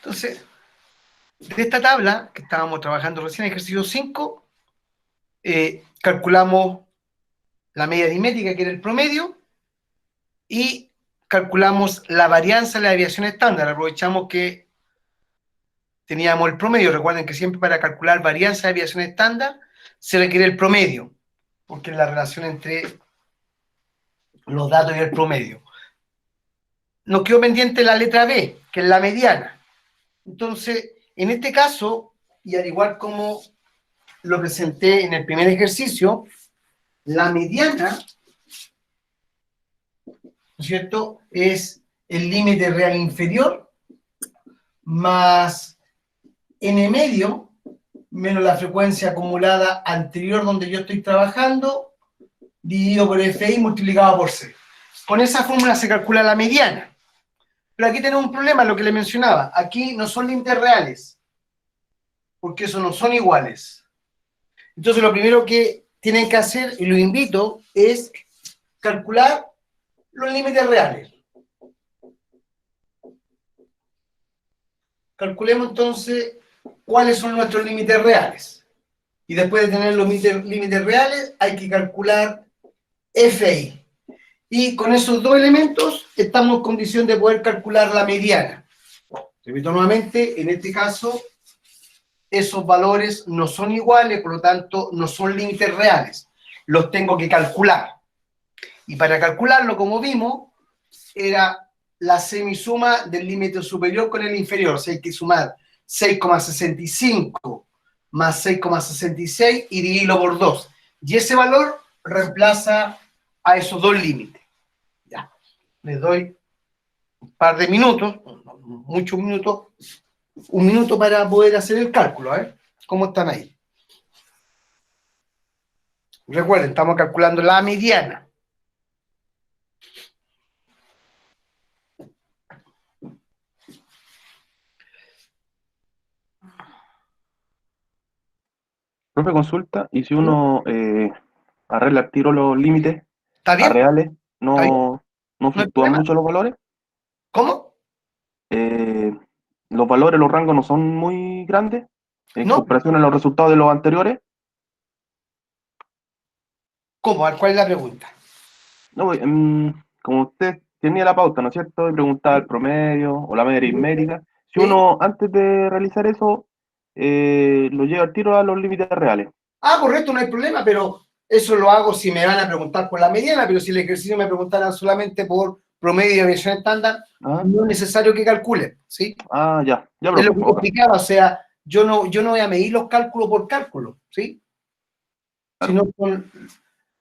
Entonces, de esta tabla, que estábamos trabajando recién, ejercicio 5, calculamos la media aritmética, que era el promedio, y calculamos la varianza de la desviación estándar. Aprovechamos que teníamos el promedio. Recuerden que siempre para calcular varianza de desviación estándar se requiere el promedio, porque es la relación entre los datos y el promedio. Nos quedó pendiente la letra B, que es la mediana. Entonces, en este caso, y al igual como lo presenté en el primer ejercicio, la mediana, ¿no es cierto?, es el límite real inferior más n medio menos la frecuencia acumulada anterior donde yo estoy trabajando, dividido por FI multiplicado por C. Con esa fórmula se calcula la mediana. Pero aquí tenemos un problema, lo que le mencionaba. Aquí no son límites reales, porque esos no son iguales. Entonces lo primero que tienen que hacer, y lo invito, es calcular los límites reales. Calculemos entonces cuáles son nuestros límites reales. Y después de tener los límites reales, hay que calcular FI. Y con esos dos elementos estamos en condición de poder calcular la mediana. Repito nuevamente, en este caso, esos valores no son iguales, por lo tanto, no son límites reales. Los tengo que calcular. Y para calcularlo, como vimos, era la semisuma del límite superior con el inferior. O sea, hay que sumar 6,65 más 6,66 y dividirlo por 2. Y ese valor reemplaza a esos dos límites. Ya. Les doy un par de minutos, muchos minutos, un minuto para poder hacer el cálculo. ¿Cómo están ahí? Recuerden, estamos calculando la mediana. Profe, consulta, y si uno arregla al tiro los límites ¿Está a bien? reales, ¿Está bien? ¿no ¿No hay fluctúan problema? mucho los valores? ¿Cómo? Eh, los valores, los rangos no son muy grandes en No. comparación a los resultados de los anteriores. ¿Cómo? ¿Cuál es la pregunta? No, como usted tenía la pauta, ¿no es cierto? Y preguntaba el promedio o la media aritmética. Si ¿Sí? uno antes de realizar eso lo lleva al tiro a los límites reales. Ah, correcto, no hay problema, pero eso lo hago si me van a preguntar por la mediana, pero si el ejercicio me preguntaran solamente por promedio y desviación estándar, Ah, no es necesario que calcule, ¿sí? ya, ya, Es lo profe. que te Ok, explicaba, o sea, yo no voy a medir los cálculos por cálculo, ¿sí? claro. Sino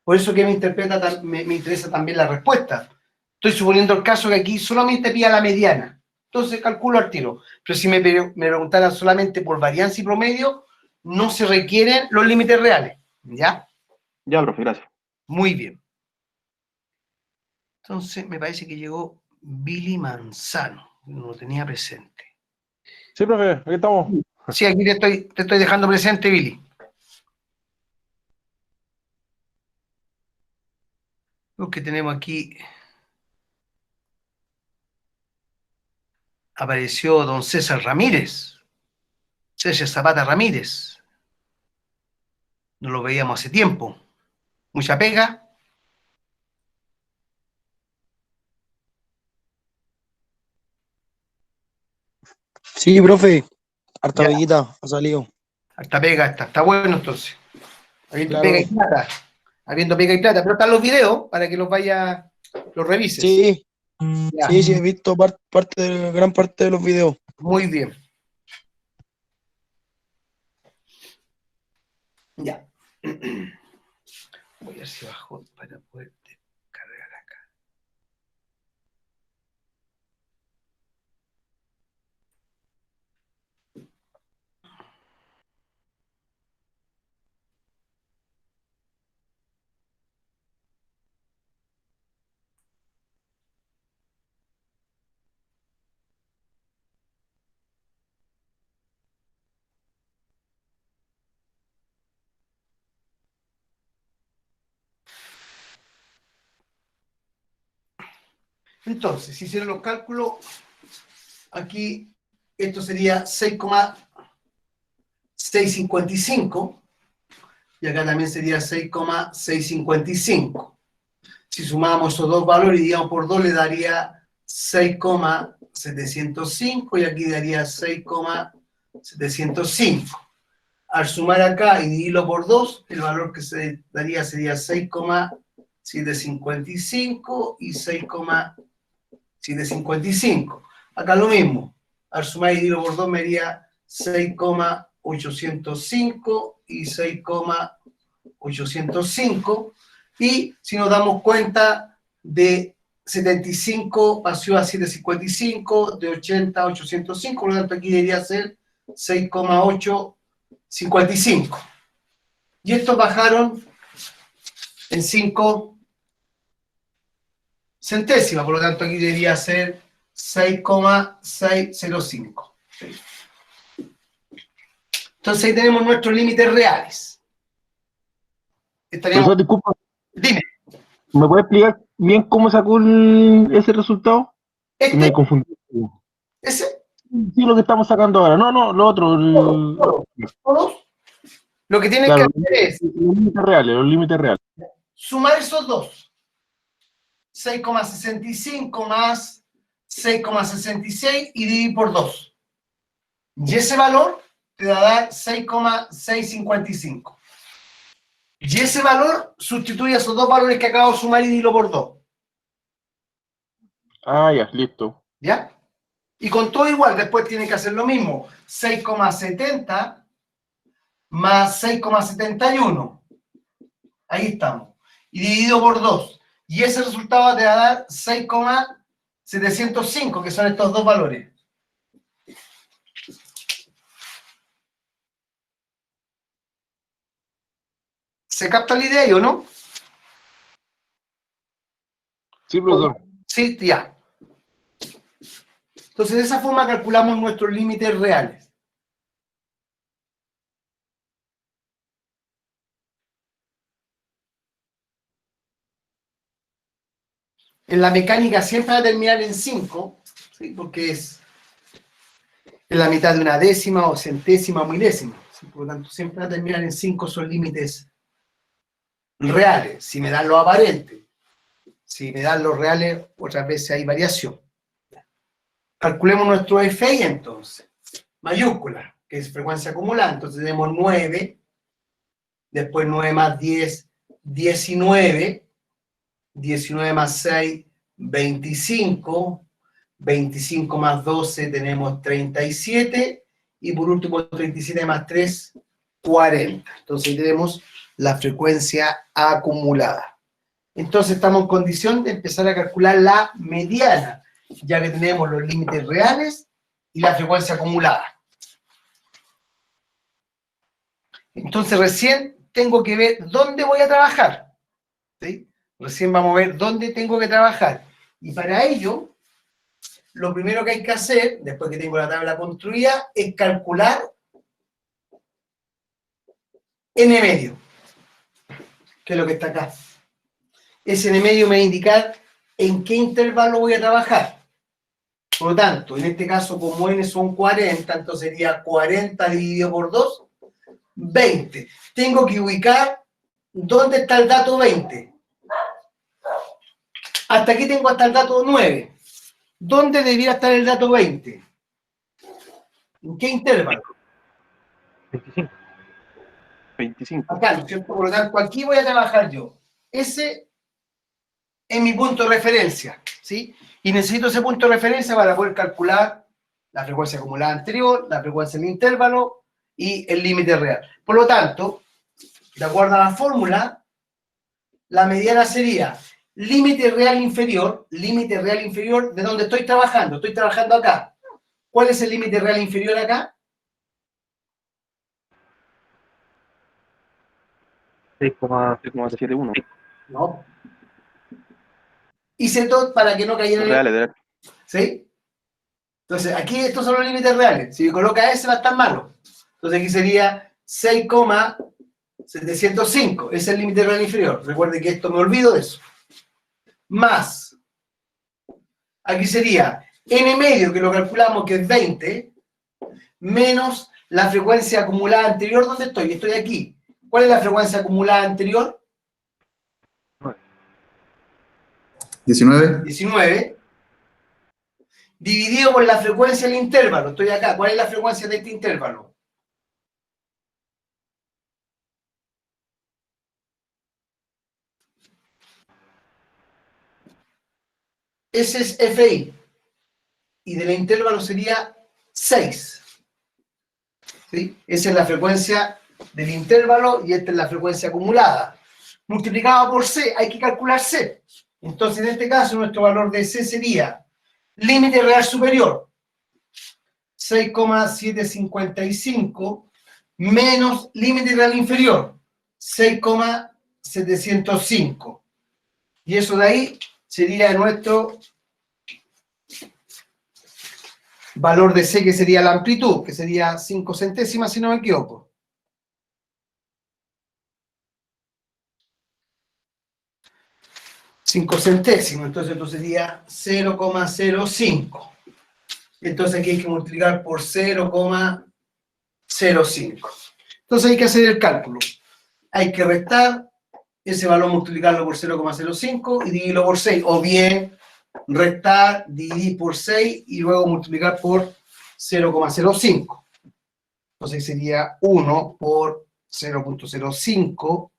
por eso que me interesa también la respuesta. Estoy suponiendo el caso que aquí solamente pida la mediana, entonces calculo al tiro. Pero si me preguntaran solamente por varianza y promedio, no se requieren los límites reales, ¿ya? Ya, profe, gracias. Muy bien. Entonces me parece que llegó Billy Manzano, no lo tenía presente. Sí, profe, aquí estamos. Sí, aquí te estoy dejando presente, Billy. Lo que tenemos aquí, apareció don César Ramírez, César Zapata Ramírez. No lo veíamos hace tiempo. Mucha pega. Sí, profe, harta Ya, veguita ha salido. harta pega, está bueno entonces. Habiendo pega y Claro. plata. Habiendo pega y plata. Pero están los videos para que los revises. Sí, Ya, sí, he visto gran parte de los videos. muy bien. Ya. Voy a ver si bajo para poder descargar acá. Entonces, si hicieron los cálculos, aquí esto sería 6,655, y acá también sería 6,655. Si sumamos esos dos valores y dividimos por 2, le daría 6,705, y aquí daría 6,705. Al sumar acá y dividirlo por 2, el valor que se daría sería 6,755 y 6,755. Acá lo mismo. Al sumar y dividirlo por 2 me daría 6,805 y 6,805. Y si nos damos cuenta, de 75 pasó a 755, de 80 a 805, por lo tanto aquí debería ser 6,855. Y estos bajaron en 5 centésimas, por lo tanto aquí debería ser 6,605. Entonces ahí tenemos nuestros límites reales. Estaríamos... Profesor, disculpa, Dime. ¿me puede explicar bien cómo sacó ese resultado? Que me confundí. Ese, Sí, lo que estamos sacando ahora. No, lo otro. todos, lo que tienen Claro, que hacer es los límites reales. sumar esos dos. 6,65 más 6,66 y dividir por 2. Y ese valor te va a dar 6,655. Y ese valor sustituye a esos dos valores que acabo de sumar y dividirlo por 2. Ah, ya, listo. ¿Ya? Y con todo igual, después tienen que hacer lo mismo. 6,70 más 6,71. Ahí estamos. Y dividido por 2. Y ese resultado te va a dar 6,705, que son estos dos valores. ¿Se capta la idea o no? Sí, profesor. Sí, ya. Entonces, de esa forma calculamos nuestros límites reales. En la mecánica siempre va a terminar en 5, ¿sí? Porque es en la mitad de una décima o centésima o milésima. ¿Sí? Por lo tanto, siempre va a terminar en 5, son límites reales. Si me dan los aparentes, si me dan los reales, otras veces hay variación. Calculemos nuestro FI entonces. Mayúscula, que es frecuencia acumulada. Entonces tenemos 9, después 9 más 10, 19, 19 más 6, 25, 25 más 12 tenemos 37, y por último 37 más 3, 40. Entonces tenemos la frecuencia acumulada. Entonces estamos en condición de empezar a calcular la mediana, ya que tenemos los límites reales y la frecuencia acumulada. Entonces recién tengo que ver dónde voy a trabajar, ¿sí? Recién vamos a ver dónde tengo que trabajar. Y para ello, lo primero que hay que hacer, después que tengo la tabla construida, es calcular n medio, que es lo que está acá. Ese n medio me va a indicar en qué intervalo voy a trabajar. Por lo tanto, en este caso, como n son 40, entonces sería 40 dividido por 2, 20. Tengo que ubicar dónde está el dato 20. Hasta aquí tengo hasta el dato 9. ¿Dónde debería estar el dato 20? ¿En qué intervalo? 25. Acá, ¿no es cierto? Por lo tanto, aquí voy a trabajar yo. Ese es mi punto de referencia, ¿sí? Y necesito ese punto de referencia para poder calcular la frecuencia acumulada anterior, la frecuencia del intervalo y el límite real. Por lo tanto, de acuerdo a la fórmula, la mediana sería límite real inferior, ¿de dónde estoy trabajando? Estoy trabajando acá. ¿Cuál es el límite real inferior acá? 6,71. No. Hice todo para que no cayera Los en el... reales, ¿Sí? Entonces, aquí estos son los límites reales. Si me coloca ese va a estar malo. Entonces aquí sería 6,705. Ese es el límite real inferior. Recuerde que esto me olvido de eso. Más. Aquí sería n medio, que lo calculamos que es 20. menos la frecuencia acumulada anterior. ¿Dónde estoy? Estoy aquí. ¿Cuál es la frecuencia acumulada anterior? 19. 19. Dividido por la frecuencia del intervalo. Estoy acá. ¿Cuál es la frecuencia de este intervalo? Ese es FI. Y del intervalo sería 6. ¿Sí? Esa es la frecuencia del intervalo y esta es la frecuencia acumulada. Multiplicado por C, hay que calcular C. Entonces, en este caso, nuestro valor de C sería límite real superior, 6,755, menos límite real inferior, 6,705. Y eso de ahí sería nuestro valor de C, que sería la amplitud, que sería 5 centésimas, si no me equivoco. 5 centésimos, entonces esto sería 0,05. Entonces aquí hay que multiplicar por 0,05. Entonces hay que hacer el cálculo. Hay que restar ese valor, multiplicarlo por 0,05 y dividirlo por 6. O bien restar, dividir por 6 y luego multiplicar por 0,05. Entonces sería 1 por 0,05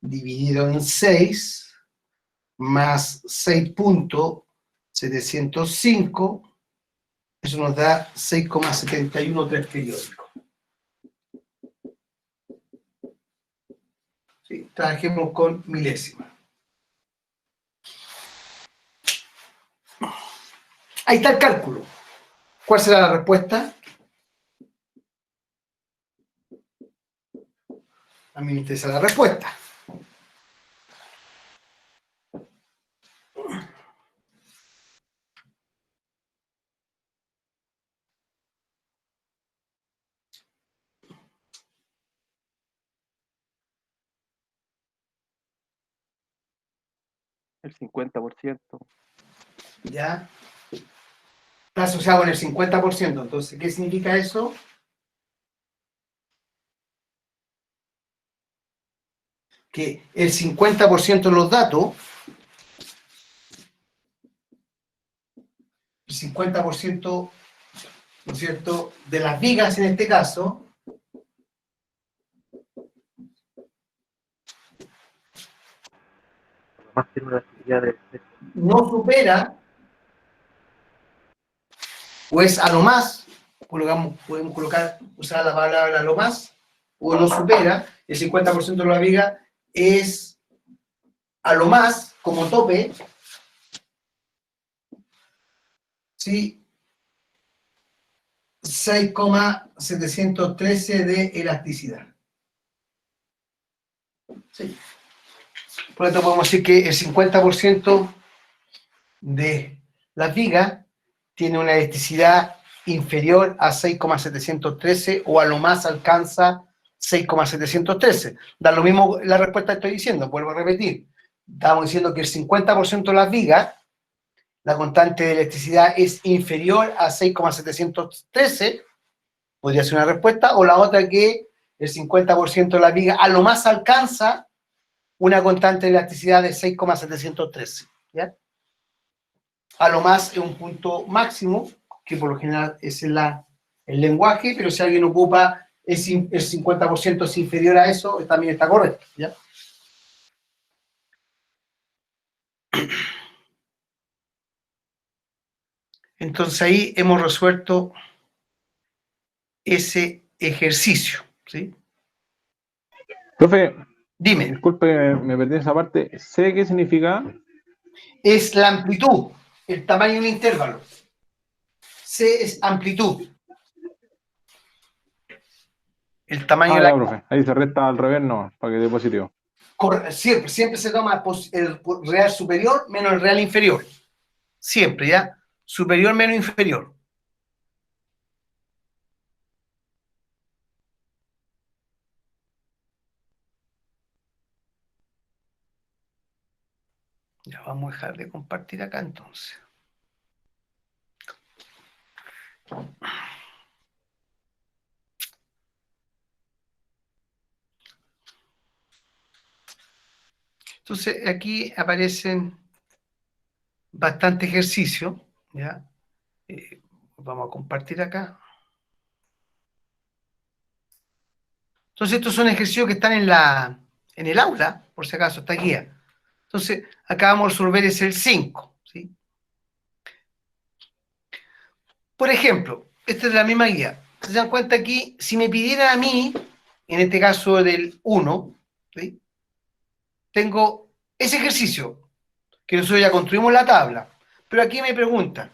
dividido en 6 más 6,705, eso nos da 6,713 periódicos. ¿Sí? Trabajemos con milésimas. Ahí está el cálculo. ¿Cuál será la respuesta? A mí me interesa la respuesta. El 50%. ¿Ya? Está asociado con el 50%. Entonces, ¿qué significa eso? Que el 50% de los datos, el 50%, ¿no es cierto?, de las vigas en este caso, Más tiene una actividad de no supera, o es a lo más, podemos colocar, usar la palabra a lo más, o no supera, el 50% de la viga es a lo más, como tope, ¿sí? 6,713 de elasticidad. ¿Sí? Por lo tanto, podemos decir que el 50% de las vigas tiene una elasticidad inferior a 6,713 o a lo más alcanza 6,713. Da lo mismo la respuesta que estoy diciendo, vuelvo a repetir. Estamos diciendo que el 50% de las vigas, la constante de electricidad es inferior a 6,713, podría ser una respuesta, o la otra que el 50% de las vigas a lo más alcanza una constante de elasticidad de 6,713. ¿Ya? A lo más es un punto máximo, que por lo general es el lenguaje, pero si alguien ocupa el 50% es inferior a eso, también está correcto. ¿Ya? Entonces ahí hemos resuelto ese ejercicio. ¿Sí? Profe, Dime, disculpe, me perdí esa parte. ¿Sé qué significa? es la amplitud, el tamaño del intervalo. C es amplitud. El tamaño de Ya, la... profe. Ahí se resta al revés, no, para que dé positivo. Siempre se toma el real superior menos el real inferior. Siempre, ¿ya? Superior menos inferior. Ya vamos a dejar de compartir acá entonces. Entonces, aquí aparecen bastante ejercicio, ¿ya? Vamos a compartir acá. Entonces, estos son ejercicios que están en el aula, por si acaso, está guía. Entonces, acá vamos a resolver es el 5, ¿sí? Por ejemplo, esta es la misma guía. Se dan cuenta aquí, si me pidieran a mí, en este caso del 1, ¿sí? Tengo ese ejercicio, que nosotros ya construimos la tabla. Pero aquí me preguntan,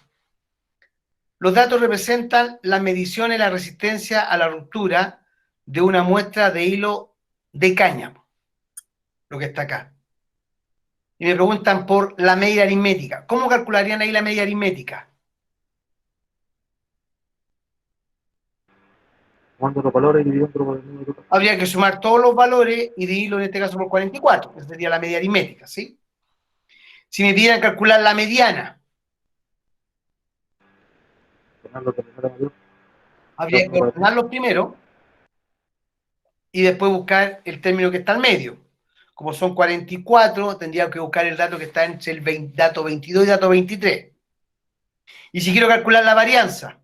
los datos representan la medición y la resistencia a la ruptura de una muestra de hilo de cáñamo, lo que está acá. Y me preguntan por la media aritmética. ¿Cómo calcularían ahí la media aritmética? Sumando los valores y dividiendo por el número total. Habría que sumar todos los valores y dividirlo en este caso por 44. Esa sería la media aritmética, ¿sí? Si me pidieran calcular la mediana, habría que ordenarlos primero y después buscar el término que está al medio. Como son 44, tendría que buscar el dato que está entre el dato 22 y dato 23. Y si quiero calcular la varianza,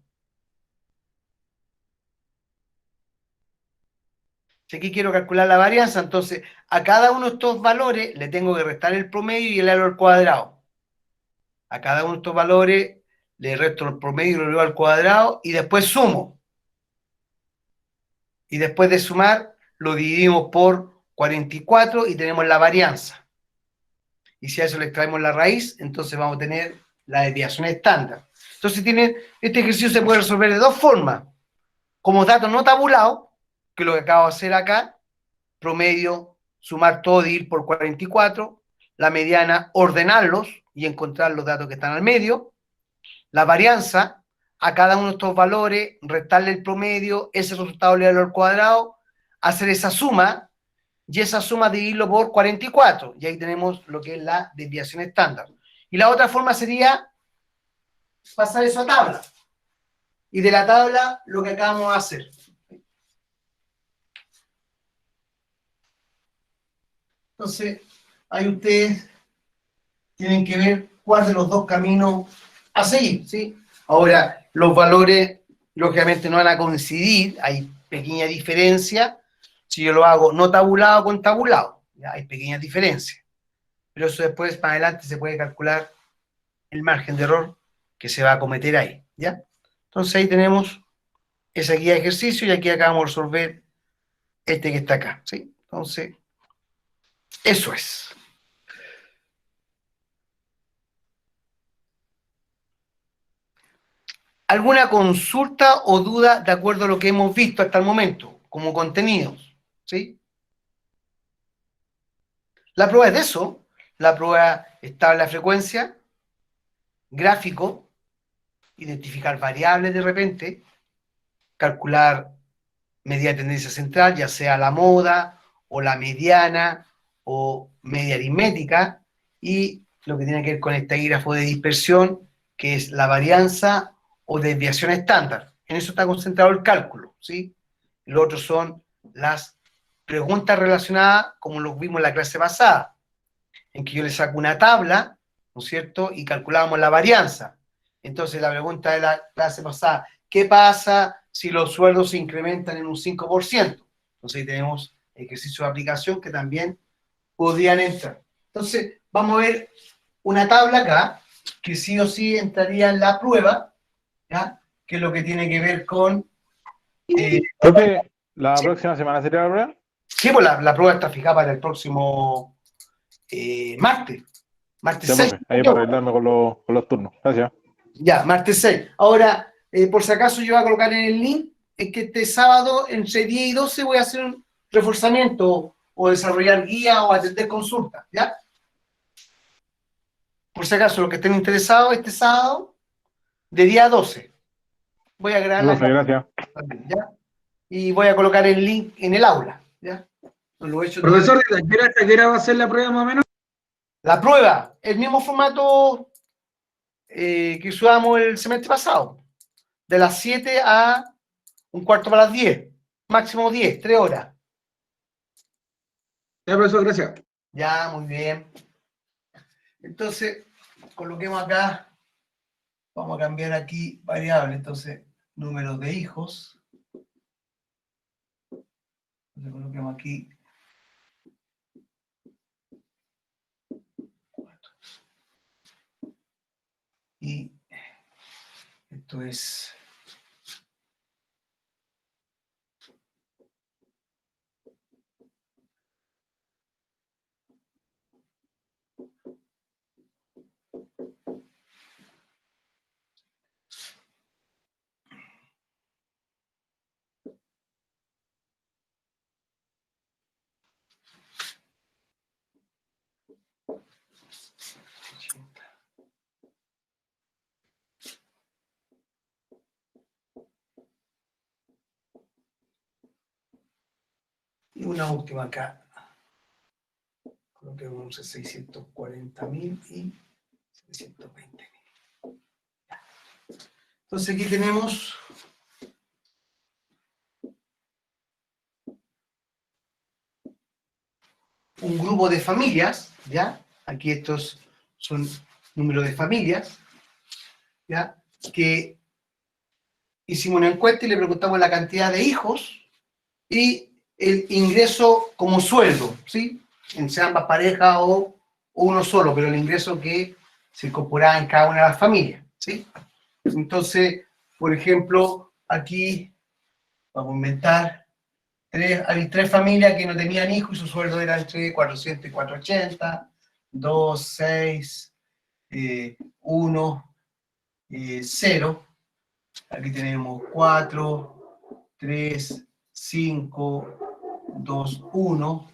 si aquí quiero calcular la varianza, entonces a cada uno de estos valores le tengo que restar el promedio y el valor al cuadrado. A cada uno de estos valores le resto el promedio y lo elevo al cuadrado y después sumo. Y después de sumar, lo dividimos por 44 y tenemos la varianza. Y si a eso le extraemos la raíz, entonces vamos a tener la desviación estándar. Entonces este ejercicio se puede resolver de dos formas. Como datos no tabulados, que es lo que acabo de hacer acá, promedio, sumar todo, dividir por 44, la mediana, ordenarlos y encontrar los datos que están al medio, la varianza, a cada uno de estos valores, restarle el promedio, ese resultado le da al cuadrado, hacer esa suma, y esa suma dividirlo por 44, y ahí tenemos lo que es la desviación estándar. Y la otra forma sería pasar eso a tabla, y de la tabla lo que acabamos de hacer. Entonces, ahí ustedes tienen que ver cuál de los dos caminos a seguir, ¿sí? Ahora, los valores, lógicamente, no van a coincidir, hay pequeña diferencia si yo lo hago no tabulado con tabulado, ¿ya? Hay pequeñas diferencias. Pero eso después, más adelante, se puede calcular el margen de error que se va a cometer ahí, ¿ya? Entonces, ahí tenemos esa guía de ejercicio y aquí acabamos de resolver este que está acá, ¿sí? Entonces, eso es. ¿Alguna consulta o duda de acuerdo a lo que hemos visto hasta el momento, como contenidos? ¿Sí? La prueba es de eso. La prueba está en la frecuencia, gráfico, identificar variables de repente, calcular medida de tendencia central, ya sea la moda, o la mediana, o media aritmética, y lo que tiene que ver con este grafo de dispersión, que es la varianza o desviación estándar. En eso está concentrado el cálculo, ¿sí? Lo otro son las preguntas relacionadas, como lo vimos en la clase pasada, en que yo le saco una tabla, ¿no es cierto?, y calculábamos la varianza. Entonces, la pregunta de la clase pasada, ¿qué pasa si los sueldos se incrementan en un 5%? Entonces, ahí tenemos ejercicios de aplicación que también podrían entrar. Entonces, vamos a ver una tabla acá, que sí o sí entraría en la prueba, ¿ya? Que es lo que tiene que ver con... Profe, ¿la próxima semana sería la prueba? Sí, pues la prueba está fijada para el próximo martes. Martes Ya, 6. profe, ahí para arreglarme con los turnos. Gracias. Ya, martes 6. Ahora, por si acaso yo voy a colocar en el link, es que este sábado, entre 10 y 12, voy a hacer un reforzamiento o desarrollar guía o atender consultas, ¿ya? Por si acaso, los que estén interesados, este sábado, de 10 a 12. Voy a grabar la Profe, clase gracias. también, ¿ya? Y voy a colocar el link en el aula, ¿ya? Lo he hecho Profesor, ¿a qué hora va a ser la prueba más o menos? la prueba, el mismo formato que usamos el semestre pasado, de las 7 a un cuarto para las 10, máximo 10, 3 horas. Ya, profesor, gracias. Ya, muy bien. Entonces, coloquemos acá, vamos a cambiar aquí variable, entonces, número de hijos. Entonces, coloquemos aquí. Y esto es... Y una última acá. Coloquemos 640.000 y 720.000. Entonces aquí tenemos un grupo de familias, ¿ya? Aquí estos son números de familias, ¿ya? Que hicimos una encuesta y le preguntamos la cantidad de hijos y el ingreso como sueldo, ¿sí? Entre ambas parejas o uno solo, pero el ingreso que se incorporaba en cada una de las familias, ¿sí? Entonces, por ejemplo, aquí vamos a inventar hay 3 familias que no tenían hijos y su sueldo era entre 400 y 480, 2, 6, 1, 0. Aquí tenemos 4, 3, 5, 2, 1.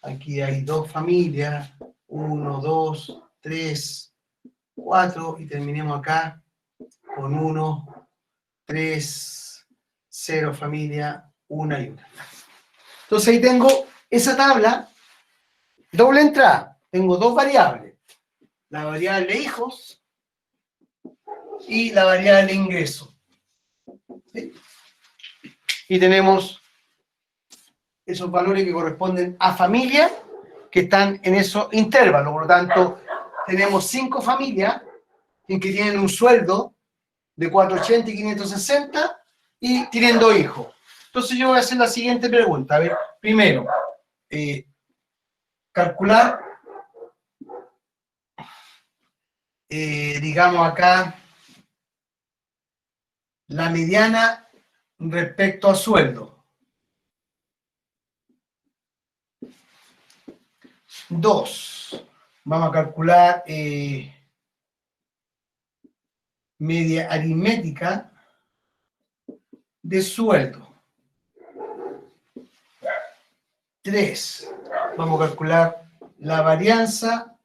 Aquí hay 2 familias, 1, 2, 3, 4. Y terminemos acá con 1, 3, 0 familia, 1 y 1. Entonces ahí tengo esa tabla, doble entrada. Tengo 2 variables. La variable hijos y la variable ingreso. ¿Sí? Y tenemos esos valores que corresponden a familias que están en esos intervalos. Por lo tanto, tenemos 5 familias en que tienen un sueldo de 480 y 560 y tienen 2 hijos. Entonces yo voy a hacer la siguiente pregunta. A ver, primero, calcular, digamos acá, la mediana respecto a sueldo. 2. Vamos a calcular media aritmética de sueldo. 3. Vamos a calcular la varianza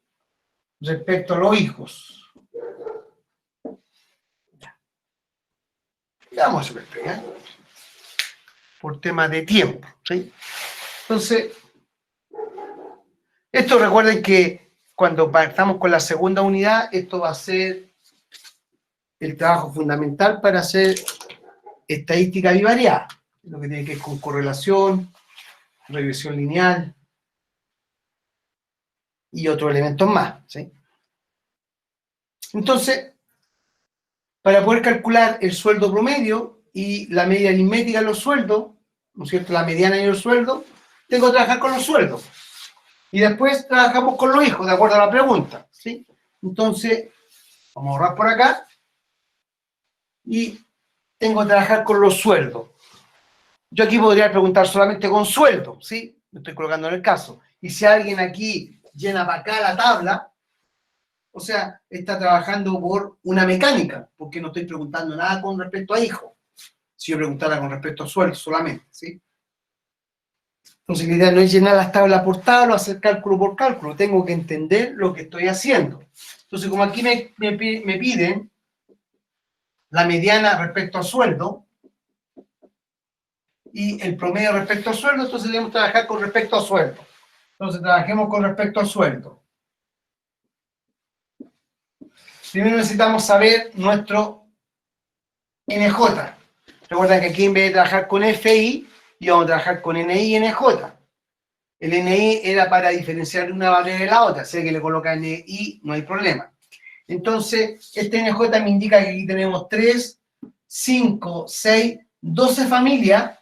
respecto a los hijos. Ya vamos a hacer esto, ¿ya? Por tema de tiempo, ¿sí? Entonces, esto recuerden que cuando partamos con la segunda unidad, esto va a ser el trabajo fundamental para hacer estadística bivariada, lo que tiene que ver con correlación, regresión lineal y otros elementos más, ¿sí? Entonces, para poder calcular el sueldo promedio y la media aritmética de los sueldos, ¿no es cierto?, la mediana de los sueldos, tengo que trabajar con los sueldos. Y después trabajamos con los hijos, de acuerdo a la pregunta, ¿sí? Entonces, vamos a ahorrar por acá y tengo que trabajar con los sueldos. Yo aquí podría preguntar solamente con sueldo, ¿sí? Me estoy colocando en el caso. Y si alguien aquí llena para acá la tabla, o sea, está trabajando por una mecánica, porque no estoy preguntando nada con respecto a hijos. Si yo preguntara con respecto a sueldo solamente, ¿sí? Entonces la idea no es llenar las tablas por tabla o hacer cálculo por cálculo, tengo que entender lo que estoy haciendo. Entonces, como aquí me piden la mediana respecto a sueldo y el promedio respecto a sueldo, entonces debemos trabajar con respecto a sueldo. Entonces, trabajemos con respecto a sueldo. Primero necesitamos saber nuestro NJ. Recuerden que aquí en vez de trabajar con FI, íbamos a trabajar con NI y NJ. El NI era para diferenciar una barrera de la otra, sé que le coloca NI, no hay problema. Entonces, este NJ me indica que aquí tenemos 3, 5, 6, 12 familias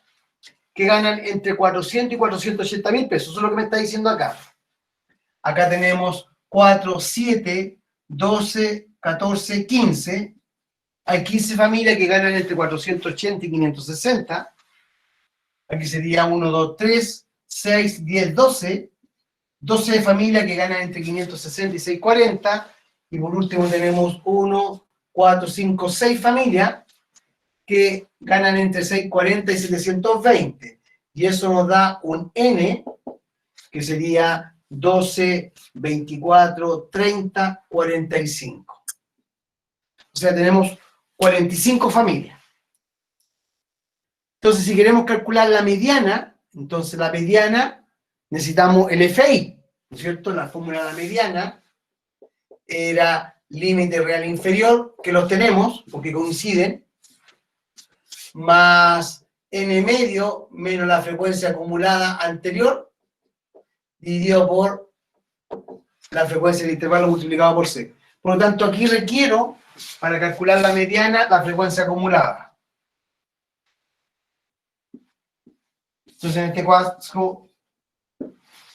que ganan entre 400 y 480 mil pesos. Eso es lo que me está diciendo acá. Acá tenemos 4, 7, 12, 14, 15. Hay 15 familias que ganan entre 480 y 560. Aquí sería 1, 2, 3, 6, 10, 12. 12 familias que ganan entre 560 y 640. Y por último tenemos 1, 4, 5, 6 familias que ganan entre 640 y 720. Y eso nos da un N que sería 12, 24, 30, 45. O sea, tenemos 45 familias. Entonces, si queremos calcular la mediana, entonces la mediana necesitamos el FI, ¿no es cierto? La fórmula de la mediana era límite real inferior, que los tenemos, porque coinciden, más n medio menos la frecuencia acumulada anterior, dividido por la frecuencia del intervalo multiplicado por C. Por lo tanto, aquí requiero, para calcular la mediana, la frecuencia acumulada. Entonces, en este caso,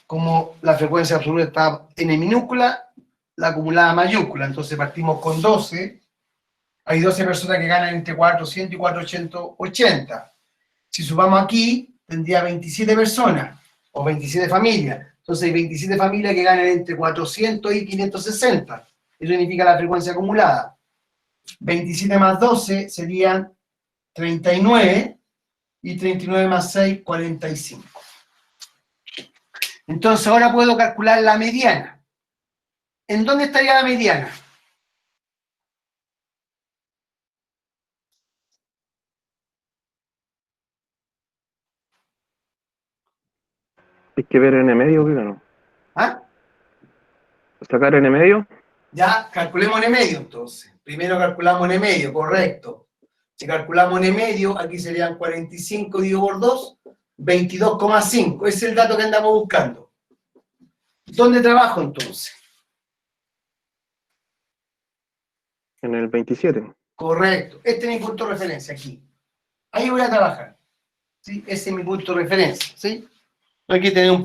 como la frecuencia absoluta está n minúscula, la acumulada mayúscula. Entonces, partimos con 12. Hay 12 personas que ganan entre 400 y 480. Si sumamos aquí, tendría 27 personas, o 27 familias. Entonces hay 27 familias que ganan entre 400 y 560. Eso significa la frecuencia acumulada. 27 más 12 serían 39, y 39 más 6, 45. Entonces ahora puedo calcular la mediana. ¿En dónde estaría la mediana? Hay que ver n medio, ¿no? ¿Ah? Sacar n medio. Ya, calculemos n medio entonces. Primero calculamos n medio, correcto. Si calculamos n medio, aquí serían 45 dividido por 2, 22,5. Ese es el dato que andamos buscando. ¿Dónde trabajo entonces? En el 27. Correcto. Este es mi punto de referencia aquí. Ahí voy a trabajar. ¿Sí? Ese es mi punto de referencia. ¿Sí? Hay que tener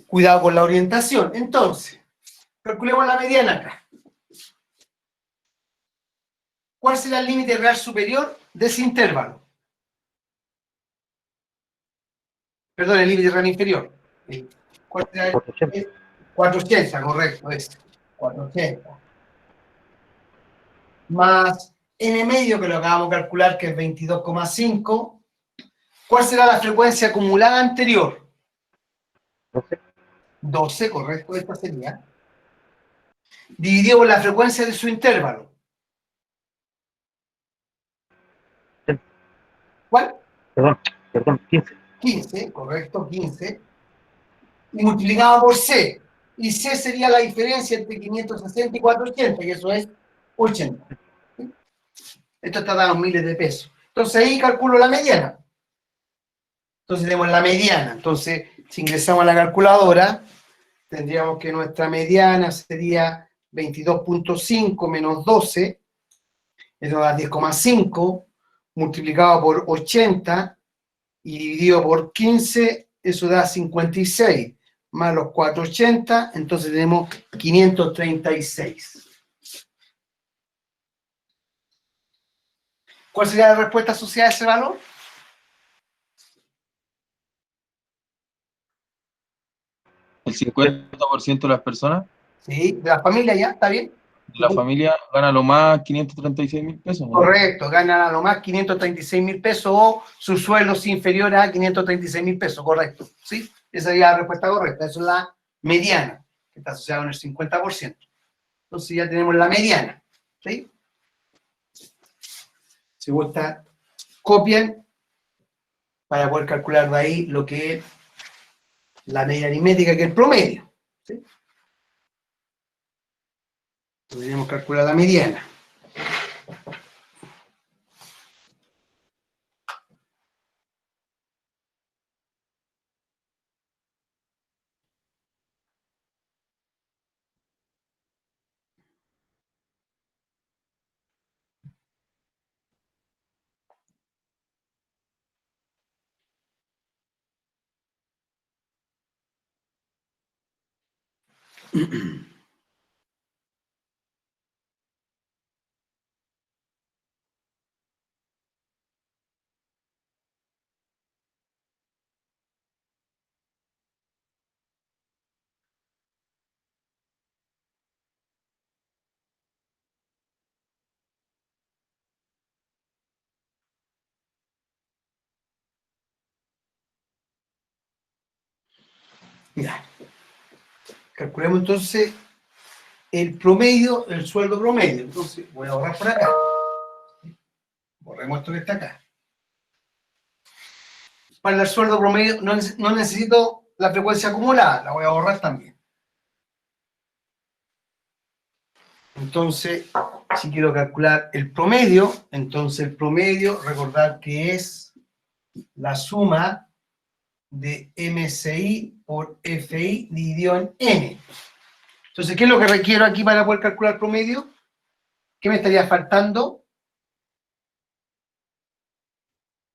cuidado con la orientación. Entonces, calculemos la mediana acá. ¿Cuál será el límite real superior de ese intervalo? Perdón, el límite real inferior. ¿Cuál será el? 480. 480, correcto, es 480. Más n medio, que lo acabamos de calcular, que es 22,5. ¿Cuál será la frecuencia acumulada anterior? 12, correcto, esta sería. Dividido por la frecuencia de su intervalo. ¿Cuál? Perdón, 15. 15, correcto, 15. Y multiplicado por C. Y C sería la diferencia entre 560 y 480, que eso es 80. ¿Sí? Esto está dando miles de pesos. Entonces ahí calculo la mediana. Entonces tenemos la mediana. Entonces, si ingresamos a la calculadora, tendríamos que nuestra mediana sería 22,5 menos 12, eso da 10,5, multiplicado por 80 y dividido por 15, eso da 56, más los 480, entonces tenemos 536. ¿Cuál sería la respuesta asociada a ese valor? El 50% de las personas Sí, de la familia ya, ¿está bien? de la familia gana lo más 536.000 pesos, ¿no? Correcto, ganan a lo más 536 mil pesos o su sueldo es inferior a 536 mil pesos, correcto. ¿Sí? Esa sería la respuesta correcta. Eso es la mediana, que está asociada con el 50%. Entonces ya tenemos la mediana. ¿Sí? Si gusta, copian para poder calcular de ahí lo que es la media aritmética, que es el promedio. ¿Sí? Podríamos calcular la mediana. Ya. Calculemos entonces el promedio, el sueldo promedio. Entonces voy a borrar por acá. Borremos esto que está acá. Para el sueldo promedio no necesito la frecuencia acumulada, la voy a borrar también. Entonces, si quiero calcular el promedio, entonces el promedio, recordar que es la suma de MSI por FI dividido en N. Entonces, ¿qué es lo que requiero aquí para poder calcular el promedio? ¿Qué me estaría faltando?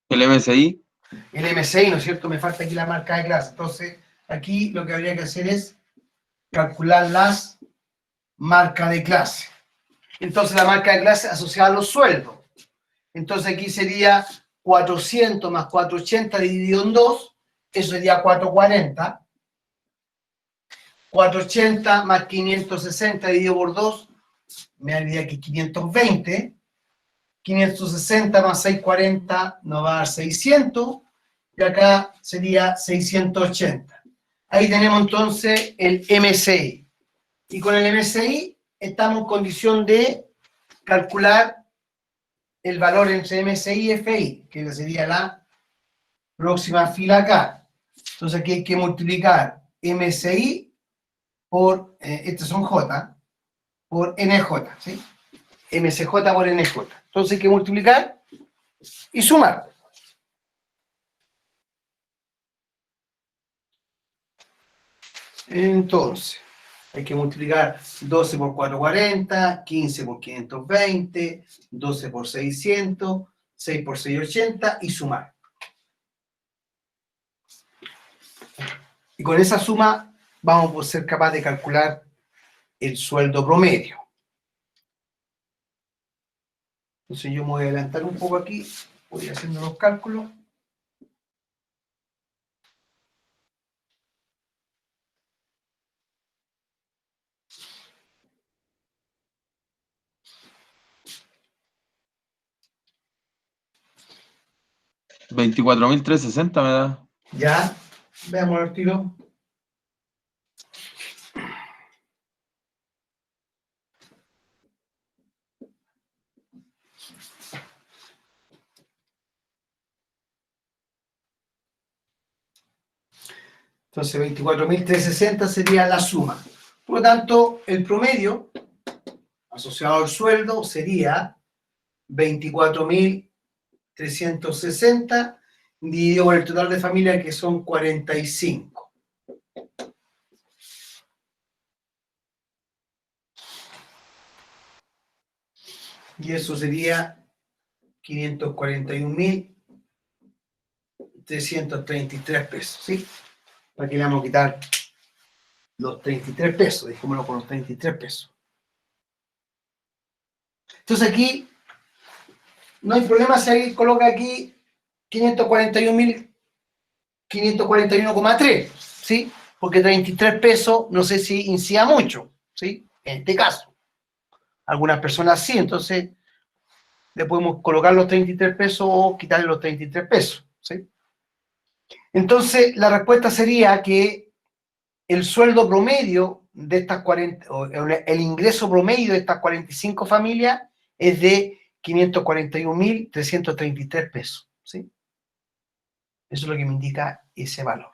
El MSI. El MSI, ¿no es cierto? Me falta aquí la marca de clase. Entonces, aquí lo que habría que hacer es calcular las marcas de clase. Entonces, la marca de clase asociada a los sueldos. Entonces, aquí sería 400 más 480 dividido en 2, eso sería 440. 480 más 560 dividido por 2, me daría aquí 520. 560 más 640 nos va a dar 600, y acá sería 680. Ahí tenemos entonces el MSI. Y con el MSI estamos en condición de calcular el valor entre MSI y FI, que sería la próxima fila acá. Entonces aquí hay que multiplicar MSI por, estos son J, por NJ, ¿sí? MSJ por NJ. Entonces hay que multiplicar y sumar. Entonces, hay que multiplicar 12 por 440, 15 por 520, 12 por 600, 6 por 680 y sumar. Y con esa suma vamos a ser capaces de calcular el sueldo promedio. Entonces yo me voy a adelantar un poco aquí, voy haciendo los cálculos. $24.360 me da. Ya, veamos el tiro. Entonces 24.360 sería la suma. Por lo tanto, el promedio asociado al sueldo sería 24.360 dividido por el total de familia, que son 45. Y eso sería 541.333 pesos, ¿sí? Para que le vamos a quitar los 33 pesos, dejémoslo con los 33 pesos. Entonces aquí no hay problema si alguien coloca aquí 541.541,3, ¿sí? Porque 33 pesos no sé si incida mucho, ¿sí? En este caso. Algunas personas sí, entonces le podemos colocar los 33 pesos o quitarle los 33 pesos, ¿sí? Entonces la respuesta sería que el sueldo promedio de estas 40, o el ingreso promedio de estas 45 familias es de 541.333 pesos, ¿sí? Eso es lo que me indica ese valor.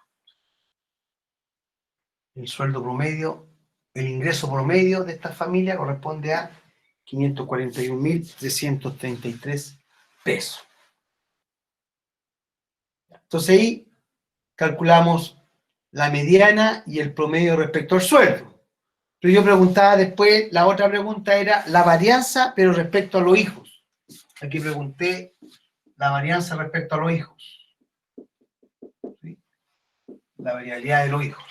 El sueldo promedio, el ingreso promedio de esta familia corresponde a 541.333 pesos. Entonces ahí calculamos la mediana y el promedio respecto al sueldo. Pero yo preguntaba después, la otra pregunta era la varianza, pero respecto a los hijos. Aquí pregunté la varianza respecto a los hijos. ¿Sí? La variabilidad de los hijos.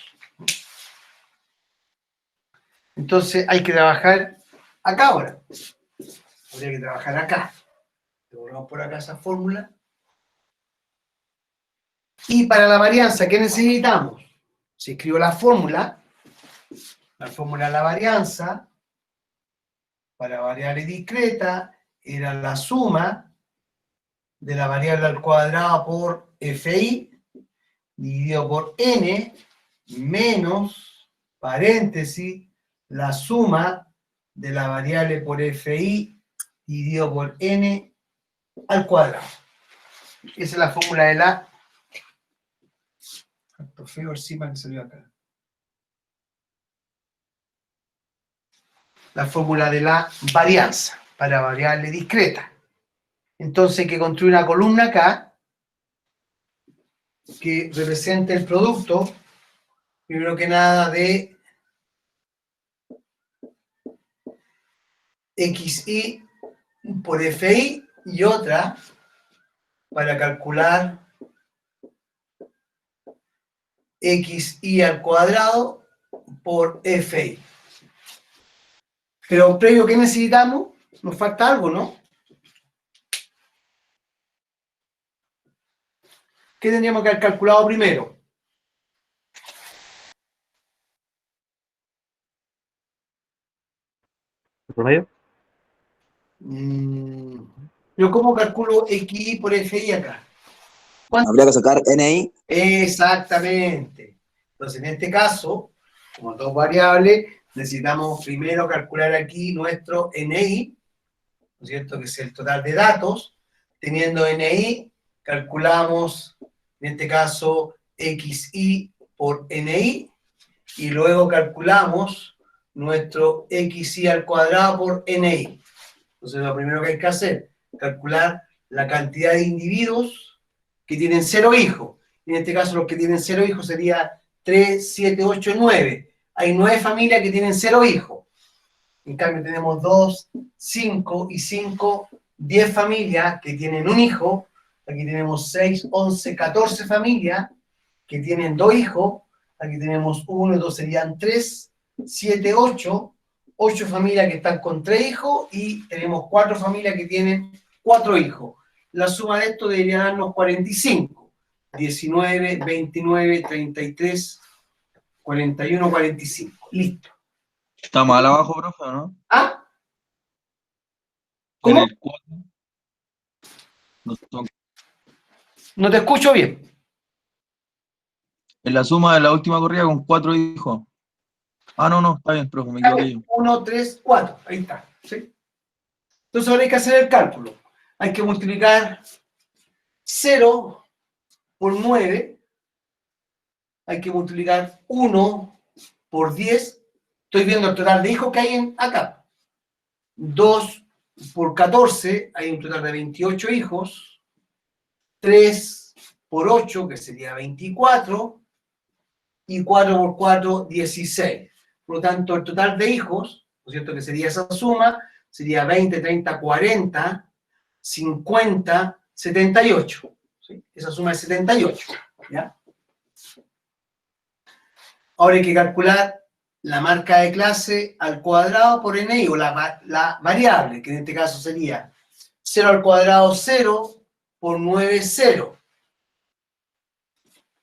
Entonces hay que trabajar acá ahora. Habría que trabajar acá. Devolvemos por acá esa fórmula. Y para la varianza, ¿qué necesitamos? Si escribo la fórmula de la varianza, para variable discreta, era la suma de la variable al cuadrado por fi, dividido por n, menos, paréntesis, la suma de la variable por fi, dividido por n al cuadrado. Esa es la fórmula de la... Tanto feo encima que salió acá. La fórmula de la varianza para variable discreta. Entonces hay que construir una columna acá que represente el producto, primero que nada, de xi por fi y otra para calcular xi al cuadrado por fi. Pero previo, ¿qué necesitamos? Nos falta algo, ¿no? ¿Qué tendríamos que haber calculado primero? ¿El promedio? ¿Yo cómo calculo xi por fi acá? ¿Cuánto? Habría que sacar NI. Exactamente. Entonces, en este caso, como dos variables, necesitamos primero calcular aquí nuestro NI, ¿no es cierto? Que es el total de datos. Teniendo NI, calculamos, en este caso, xi por NI, y luego calculamos nuestro xi al cuadrado por NI. Entonces, lo primero que hay que hacer, calcular la cantidad de individuos que tienen 0 hijos. En este caso, los que tienen 0 hijos sería 3, 7, 8, 9. Hay 9 familias que tienen 0 hijos. En cambio, tenemos 2, 5 y 5, 10 familias que tienen un hijo. Aquí tenemos 6, 11, 14 familias que tienen 2 hijos. Aquí tenemos 1, 2 serían 3, 7, 8. 8 familias que están con 3 hijos y tenemos 4 familias que tienen 4 hijos. La suma de esto debería darnos 45. 19, 29, 33, 41, 45. Listo. Está mal abajo, profe, ¿o no? ¿Ah? En ¿Cómo? el 4. No te escucho bien. En la suma de la última corrida con 4 hijos. Ah, no, está bien, profe, me equivoqué yo. 1, 3, 4. Ahí está. ¿Sí? Entonces ahora hay que hacer el cálculo. Hay que multiplicar 0 por 9. Hay que multiplicar 1 por 10. Estoy viendo el total de hijos que hay acá. 2 por 14. Hay un total de 28 hijos. 3 por 8, que sería 24. Y 4 por 4, 16. Por lo tanto, el total de hijos, ¿no es cierto?, que sería esa suma, sería 20, 30, 40, 50, 78. ¿Sí? Esa suma es 78. ¿Ya? Ahora hay que calcular la marca de clase al cuadrado por NI, o la variable, que en este caso sería 0 al cuadrado 0 por 9, 0.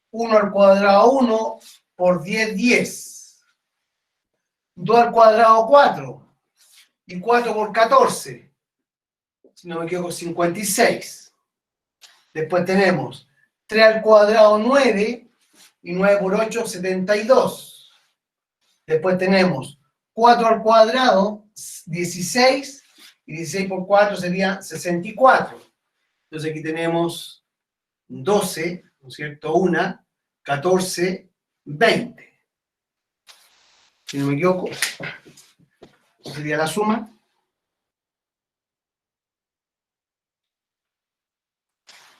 1 al cuadrado 1 por 10, 10. 2 al cuadrado 4. Y 4 por 14. Si no me equivoco, 56. Después tenemos 3 al cuadrado 9. Y 9 por 8, 72. Después tenemos 4 al cuadrado 16. Y 16 por 4 sería 64. Entonces aquí tenemos 12, ¿no es cierto? 1, 14, 20. Si no me equivoco, sería la suma.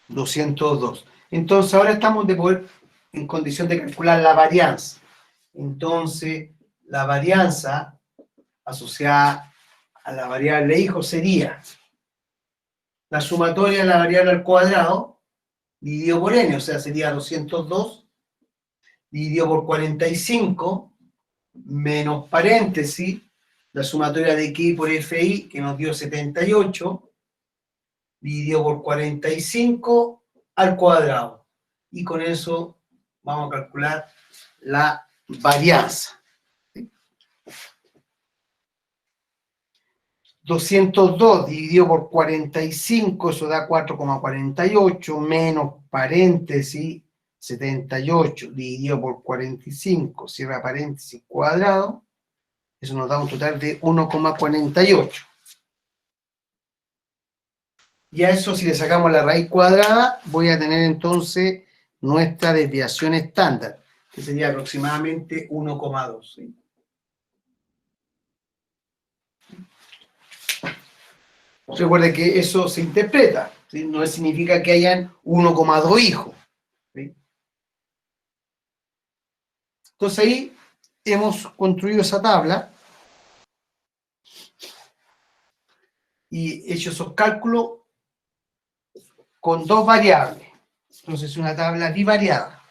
$202. Entonces ahora estamos en condición de calcular la varianza. Entonces, la varianza asociada a la variable hijo sería la sumatoria de la variable al cuadrado dividido por n, o sea, sería 202 dividido por 45 menos paréntesis, la sumatoria de Q por FI, que nos dio 78, dividido por 45 al cuadrado. Y con eso vamos a calcular la varianza. 202 dividido por 45, eso da 4,48, menos paréntesis 78 dividido por 45, cierra paréntesis cuadrado, eso nos da un total de 1,48. Y a eso, si le sacamos la raíz cuadrada, voy a tener entonces nuestra desviación estándar, que sería aproximadamente 1,2. ¿Sí? Recuerde que eso se interpreta, ¿sí? No significa que hayan 1,2 hijos. ¿Sí? Entonces ahí hemos construido esa tabla y hecho esos cálculos con dos variables. Entonces es una tabla bivariada.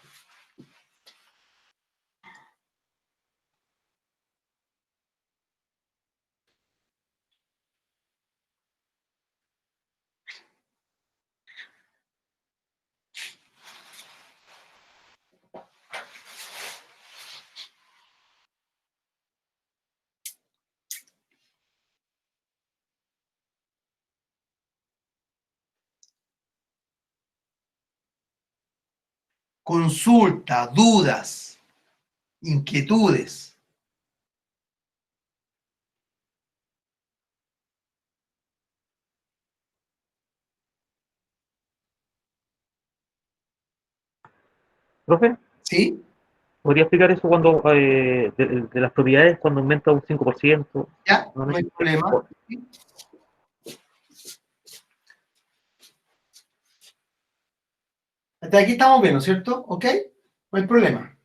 Consulta, dudas, inquietudes. Profe, ¿Sí? ¿podría explicar eso cuando de las propiedades cuando aumenta un 5%? ¿Ya? No, No hay problema. ¿Sí? Hasta aquí estamos bien, ¿no es cierto? ¿Ok? No hay problema.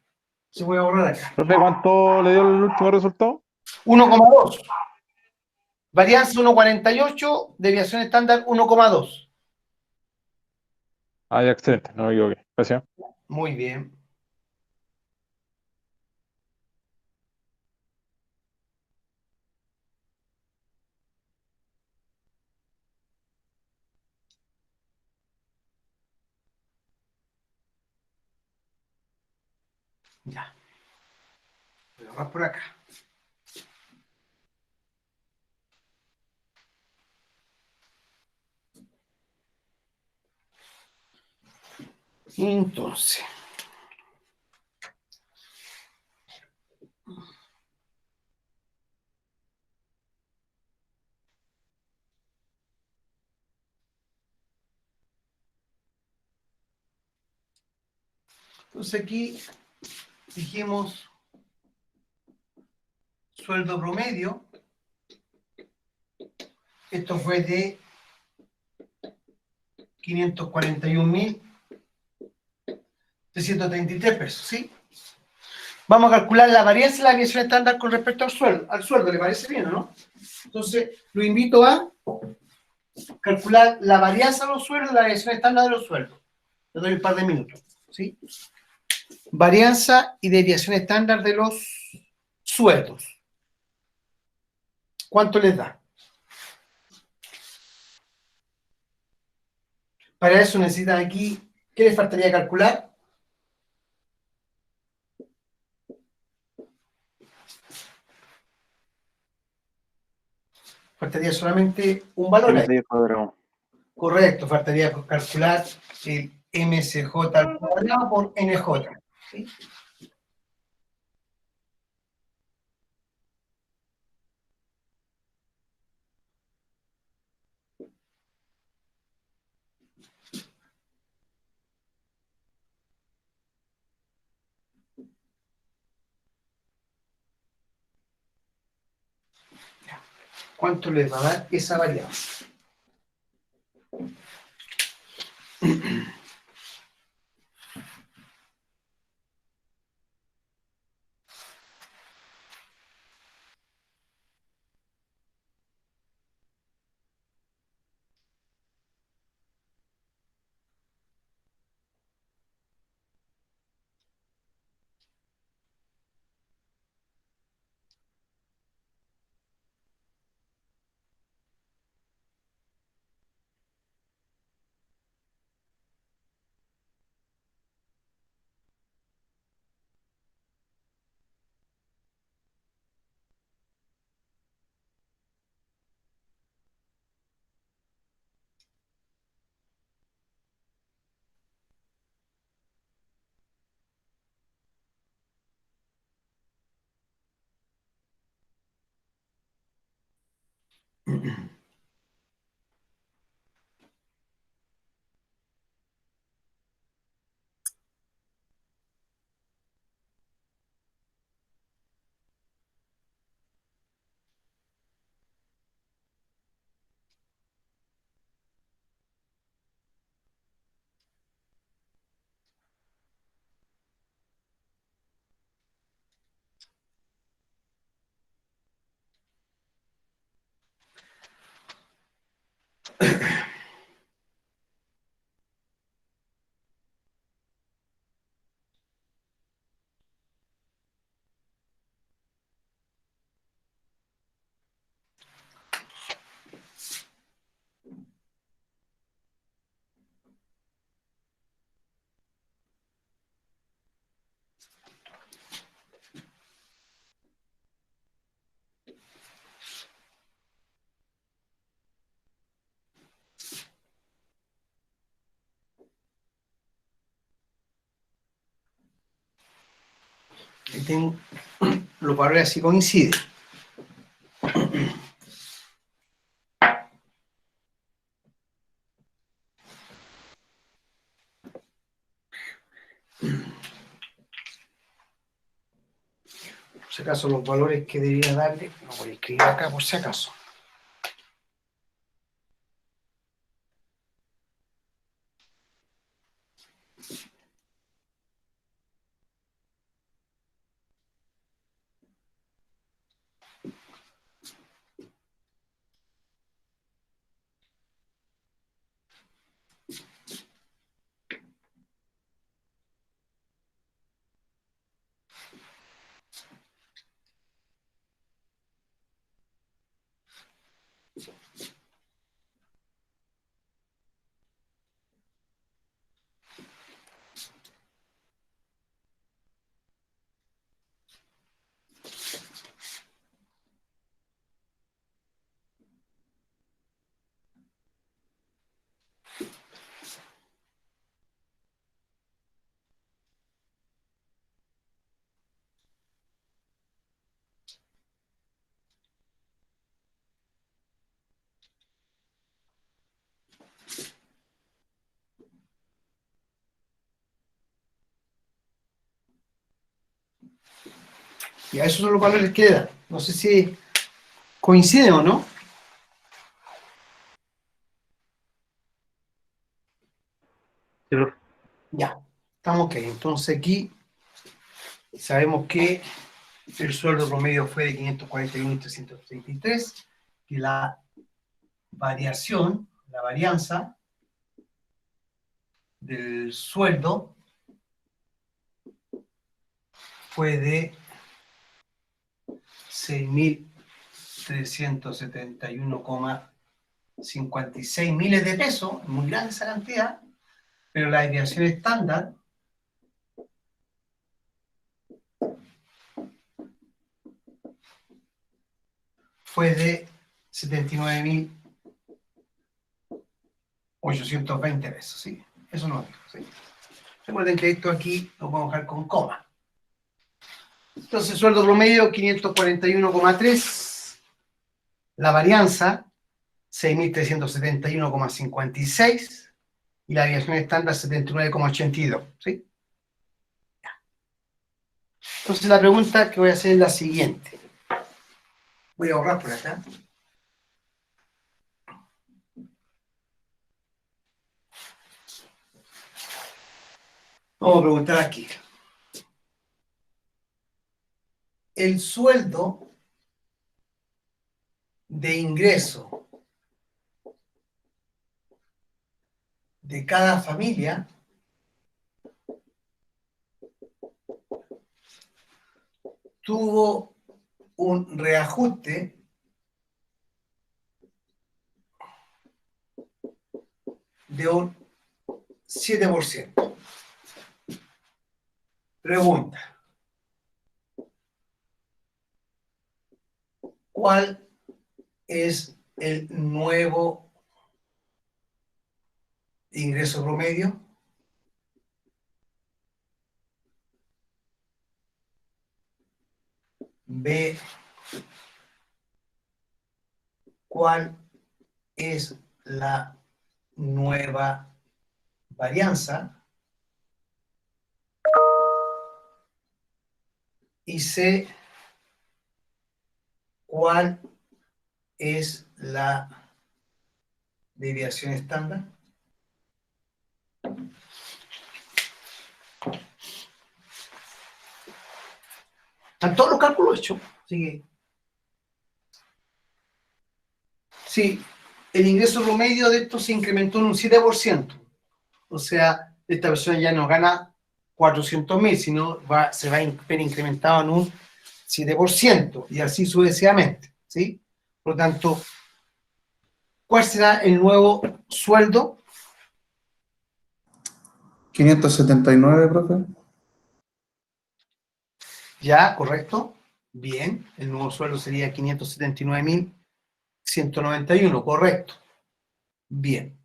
Se voy a borrar acá. Profe, ¿cuánto le dio el último resultado? 1,2. Varianza 1,48, desviación estándar 1,2. Ah, ya, excelente, no me equivoqué. Gracias. Muy bien. Ya. Voy a borrar por acá. Entonces, aquí dijimos sueldo promedio. Esto fue de 541.333 pesos, ¿sí? Vamos a calcular la varianza de la desviación estándar con respecto al sueldo, ¿le parece bien o no? Entonces, lo invito a calcular la varianza de los sueldos y la desviación estándar de los sueldos. Le doy un par de minutos, ¿sí? Varianza y desviación estándar de los sueldos. ¿Cuánto les da? Para eso necesitan aquí, ¿qué les faltaría calcular? Faltaría solamente un valor ahí. MD cuadrado. Correcto, faltaría calcular el MCJ al cuadrado por NJ. ¿Sí? ¿Cuánto les va a dar esa varianza? Ahí tengo los valores así coinciden. Por si acaso los valores que debería darle, lo voy a escribir acá por si acaso. Ya, esos son los valores que da. No sé si coinciden o no. Sí, profe. Ya, estamos ok. Entonces aquí sabemos que el sueldo promedio fue de 541.333, que la variación, la varianza del sueldo fue de 6.371,56 miles de pesos, muy grande esa cantidad, pero la desviación estándar fue de 79.820 pesos, ¿sí? Eso no lo dijo, ¿sí? Recuerden que esto aquí lo podemos dejar con coma. Entonces, sueldo promedio 541,3, la varianza 6.371,56 y la desviación estándar 79,82, ¿sí? Entonces, la pregunta que voy a hacer es la siguiente. Voy a ahorrar por acá. Vamos a preguntar aquí. El sueldo de ingreso de cada familia tuvo un reajuste de un 7%. Pregunta. ¿Cuál es el nuevo ingreso promedio? B, cuál es la nueva varianza y sé cuál es la desviación estándar. Están todos los cálculos hechos. Sigue. Sí, el ingreso promedio de esto se incrementó en un 7%. O sea, esta persona ya no gana 400.000, sino se va a ver incrementado en un 7%, y así sucesivamente, ¿sí? Por lo tanto, ¿cuál será el nuevo sueldo? 579, profe. Ya, correcto. Bien, el nuevo sueldo sería 579.191, correcto. Bien.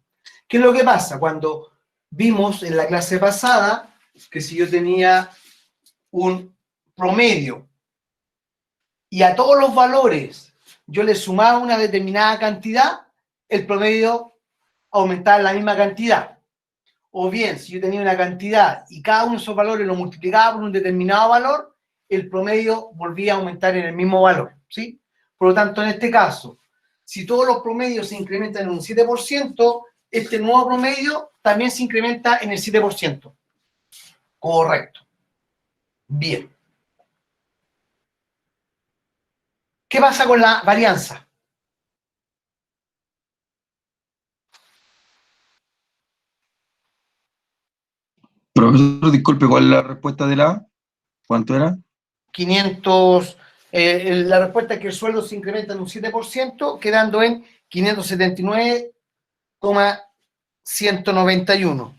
¿Qué es lo que pasa? Cuando vimos en la clase pasada que si yo tenía un promedio y a todos los valores yo le sumaba una determinada cantidad, el promedio aumentaba en la misma cantidad. O bien, si yo tenía una cantidad y cada uno de esos valores lo multiplicaba por un determinado valor, el promedio volvía a aumentar en el mismo valor, ¿sí? Por lo tanto, en este caso, si todos los promedios se incrementan en un 7%, este nuevo promedio también se incrementa en el 7%. Correcto. Bien. ¿Qué pasa con la varianza? Profesor, disculpe, ¿cuál es la respuesta de la A? ¿Cuánto era? 500, la respuesta es que el sueldo se incrementa en un 7%, quedando en 579,191.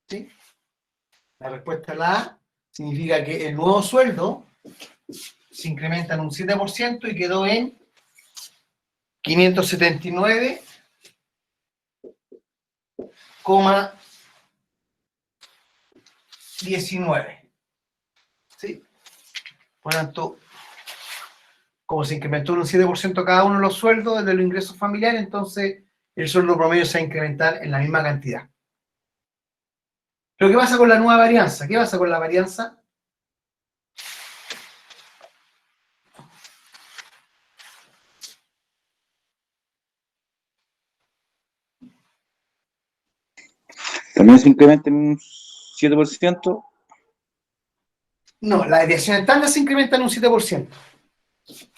¿Sí? La respuesta es la A, significa que el nuevo sueldo se incrementa en un 7% y quedó en 579,19. ¿Sí? Por lo tanto, como se incrementó en un 7% cada uno de los sueldos de los ingresos familiares, entonces el sueldo promedio se va a incrementar en la misma cantidad. Pero ¿qué pasa con la nueva varianza? ¿Qué pasa con la varianza? ¿También se incrementa en un 7%? No, la desviación estándar se incrementa en un 7%.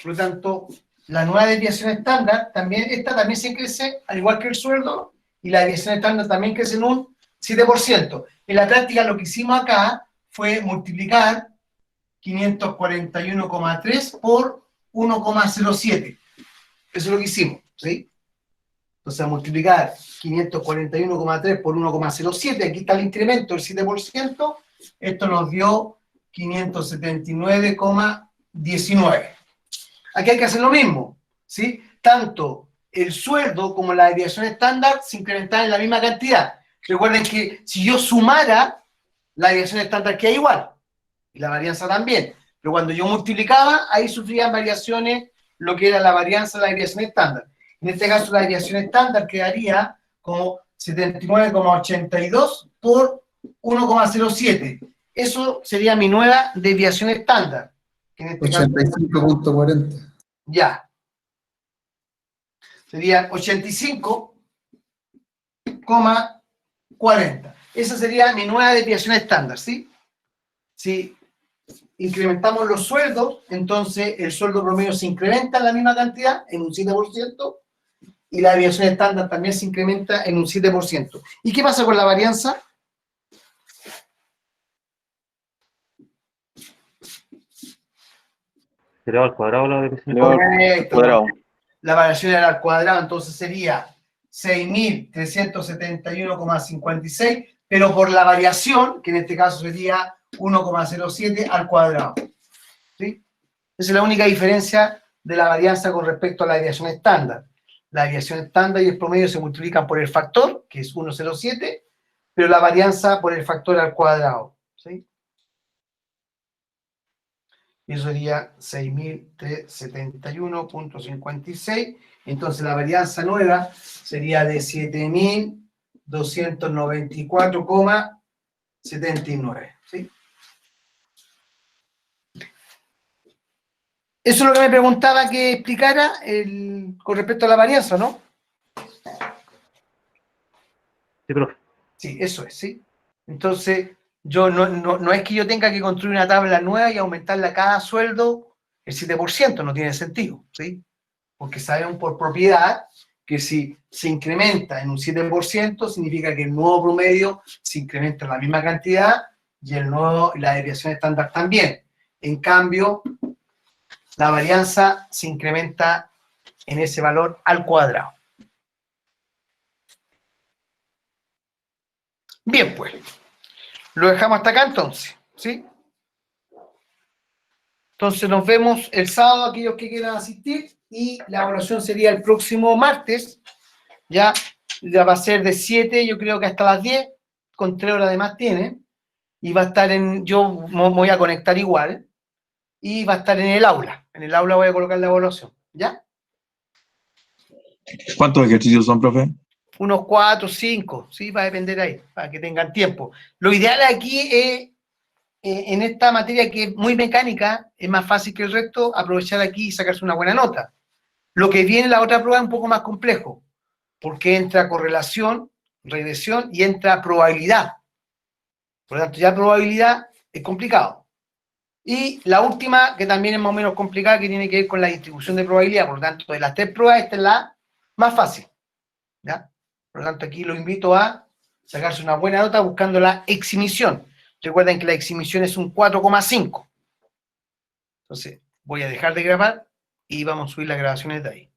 Por lo tanto, la nueva desviación estándar, esta también se crece, al igual que el sueldo, y la desviación estándar también crece en un 7%. En la práctica lo que hicimos acá fue multiplicar 541,3 por 1,07. Eso es lo que hicimos, ¿sí? Entonces, multiplicar 541,3 por 1,07, aquí está el incremento del 7%, esto nos dio 579,19. Aquí hay que hacer lo mismo, ¿sí? Tanto el sueldo como la desviación estándar se incrementan en la misma cantidad. Recuerden que si yo sumara, la desviación estándar queda igual, y la varianza también. Pero cuando yo multiplicaba, ahí sufrían variaciones lo que era la varianza de la desviación estándar. En este caso, la desviación estándar quedaría como 79,82 por 1,07. Eso sería mi nueva desviación estándar. Que en este 85,40. Ya. Sería 85,40. Esa sería mi nueva desviación estándar, ¿sí? Si incrementamos los sueldos, entonces el sueldo promedio se incrementa en la misma cantidad, en un 7%, y la desviación estándar también se incrementa en un 7%. ¿Y qué pasa con la varianza? Elevado al cuadrado la desviación. Correcto. Cuadrado. La variación era al cuadrado, entonces sería 6.371,56, pero por la variación, que en este caso sería 1,07 al cuadrado. ¿Sí? Esa es la única diferencia de la varianza con respecto a la desviación estándar. La desviación estándar y el promedio se multiplican por el factor, que es 1,07, pero la varianza por el factor al cuadrado. ¿Sí? y eso sería 6.371.56. Entonces la varianza nueva sería de 7.294,79. ¿Sí? Eso es lo que me preguntaba que explicara con respecto a la varianza, ¿no? Sí, profe. Sí, eso es, ¿sí? Entonces, yo no es que yo tenga que construir una tabla nueva y aumentarle a cada sueldo el 7%, no tiene sentido, ¿sí? Porque sabemos por propiedad que si se incrementa en un 7%, significa que el nuevo promedio se incrementa en la misma cantidad y la desviación estándar también. En cambio, la varianza se incrementa en ese valor al cuadrado. Bien, pues. Lo dejamos hasta acá entonces, ¿sí? Entonces nos vemos el sábado, aquellos que quieran asistir, y la evaluación sería el próximo martes, ya va a ser de 7, yo creo que hasta las 10, con 3 horas de más tiene, y va a estar yo me voy a conectar igual, y va a estar en el aula voy a colocar la evaluación, ¿ya? ¿Cuántos ejercicios son, profe? Unos 4, 5, ¿sí? Va a depender ahí, para que tengan tiempo. Lo ideal aquí es, en esta materia que es muy mecánica, es más fácil que el resto, aprovechar aquí y sacarse una buena nota. Lo que viene en la otra prueba es un poco más complejo, porque entra correlación, regresión y entra probabilidad. Por lo tanto, ya probabilidad es complicado. Y la última, que también es más o menos complicada, que tiene que ver con la distribución de probabilidad. Por lo tanto, de las 3 pruebas, esta es la más fácil, ¿ya? Por lo tanto, aquí lo invito a sacarse una buena nota buscando la exhibición. Recuerden que la exhibición es un 4,5. Entonces, voy a dejar de grabar y vamos a subir las grabaciones de ahí.